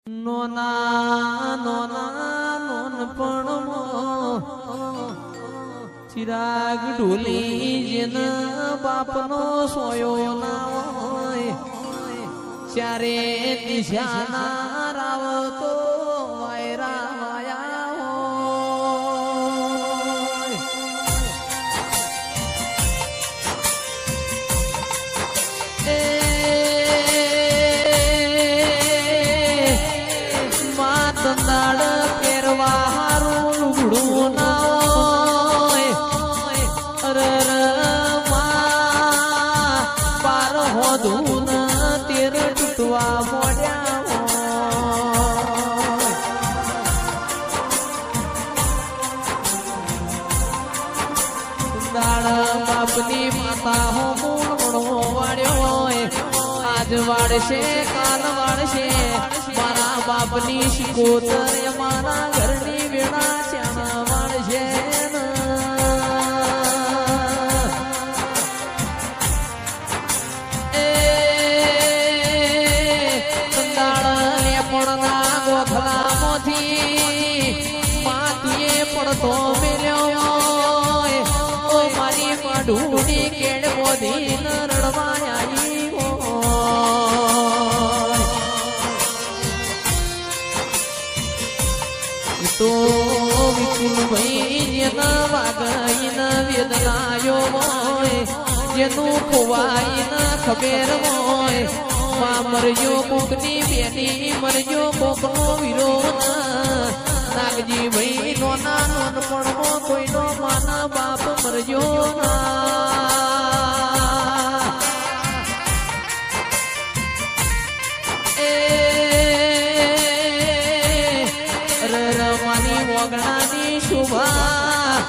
નોના નોના નોનપણમાં ચિરાગ ઢોલી જેન બાપનો સોયો ના હોય ચારે દિશાના રાવતો વાયરા વાયા હોય માતનાળ પહેરવા હારું લુગડું ના હોય અરર માં પાર હોધું તેર તૂટવા મોડ્યા હોય દાળ બાપની માતા હો મૂળો વાળ્યો હોય આજ વાળશે કાલ વાળશે મારા બાપની શિકોતર મારા ઘરની વેળા શ્યામ વાળશે પડતો મેલ્યો ઓ મારી માઢુડી કેડ મોધી ન રડવા આવી તો વિપુલ ભાઈ જેના વાગઈ ન વેદનાયો હોય જેનું ખોવાઈ ન ખબેર હોય માં મરજો કોકની બેની મરજો કોકનો વિરોધ નાગજી ભાઈ નોના નોનપણમાં કોઈનો માના બાપ મરજો ના મારી વગણાની શુભા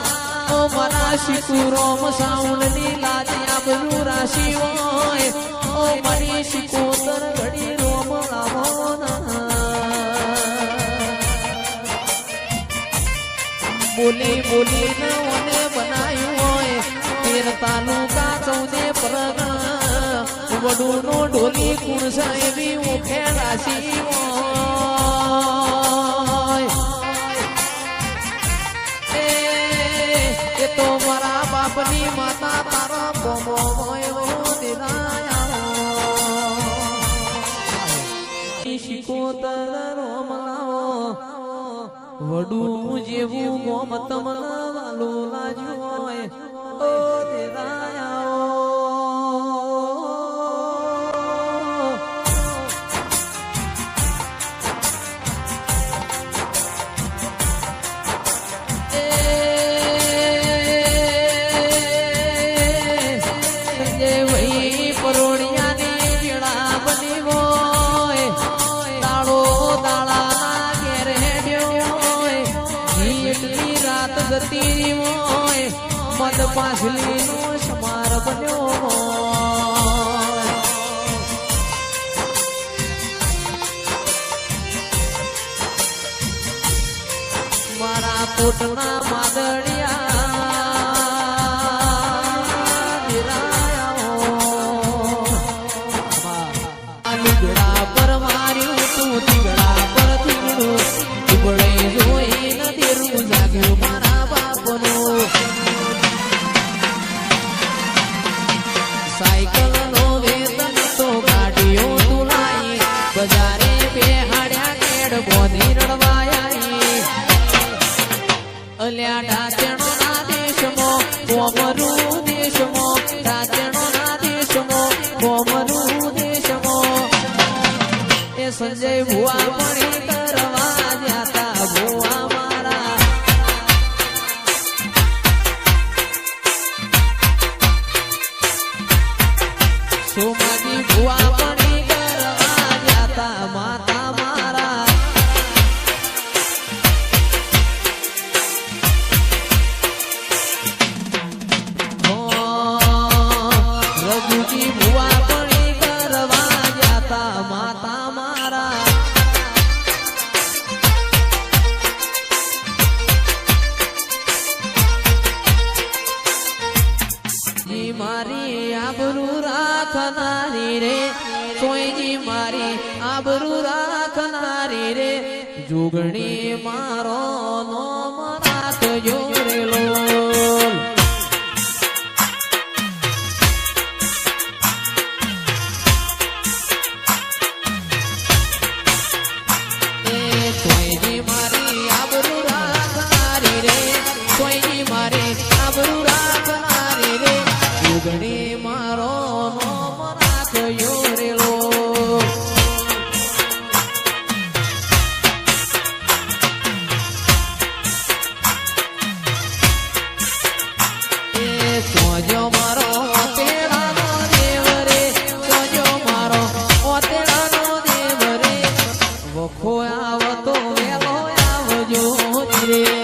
ઓ મારા શિકુરોમ સાઉન્ડની લાજ્યા બધું રાશિ હોય ઓ મારી શિકોતર ઘડી રોમ લાવો ના બોલી બોલી મને બનાવ્યું હોય તેર તાલુકા 14 પરગણા વડું નો ઢોલી કુણ સાહેબી ઓખે રાશી હોય એ તો મારા બાપની માતા તારા બોમો હોય શિકોતર રોમલાઓ વડું જેવું ગોમ તમને વાલો લાગ્યું હોય ઓ દેરાયા સંજય ભાઈ પરોડિયાની વેળા બની હોય દાળો દાળા ઘેર રાત ગતી હોય મદ પાછલી નો સમાર બન્યો હોય મારા કોટના માદડિયા લુગડા પર માર્યું તું દીવડા પર દીવડું દીવડે જોઈ નથી જાગ્યું મારા બાપનો સાયકલ નો વેતન તો ગાડીઓ તુલાઈ બજારે બેહાડ્યા કેડ બોધી રડવાયા અલ્યા ડાચણો ના દેશમાં કોમરું દેશમાં ડાચણો ના દેશમાં કોમરું દેશમાં એ સંજય ભુવા પણી કરવા જાતા ભુવા મારા સોમાજી ભુવા પણી કરવા જાતા માતા મારા રઘુજી ભુવા પણી કરવા જાતા માતા મારા જુગણી મારો નોમ રાખજો રે લોલ કોઈની મારી આબરૂ રાખનારી રે કોઈની મારી આબરૂ રાખનારી રે જુગણી મારો નોમ રાખજો રે લોલ સોજો મારો તેડાનો દેવ રે સોજો મારો તેડાનો દેવ રે વખો આવતો વેલો આવજો રે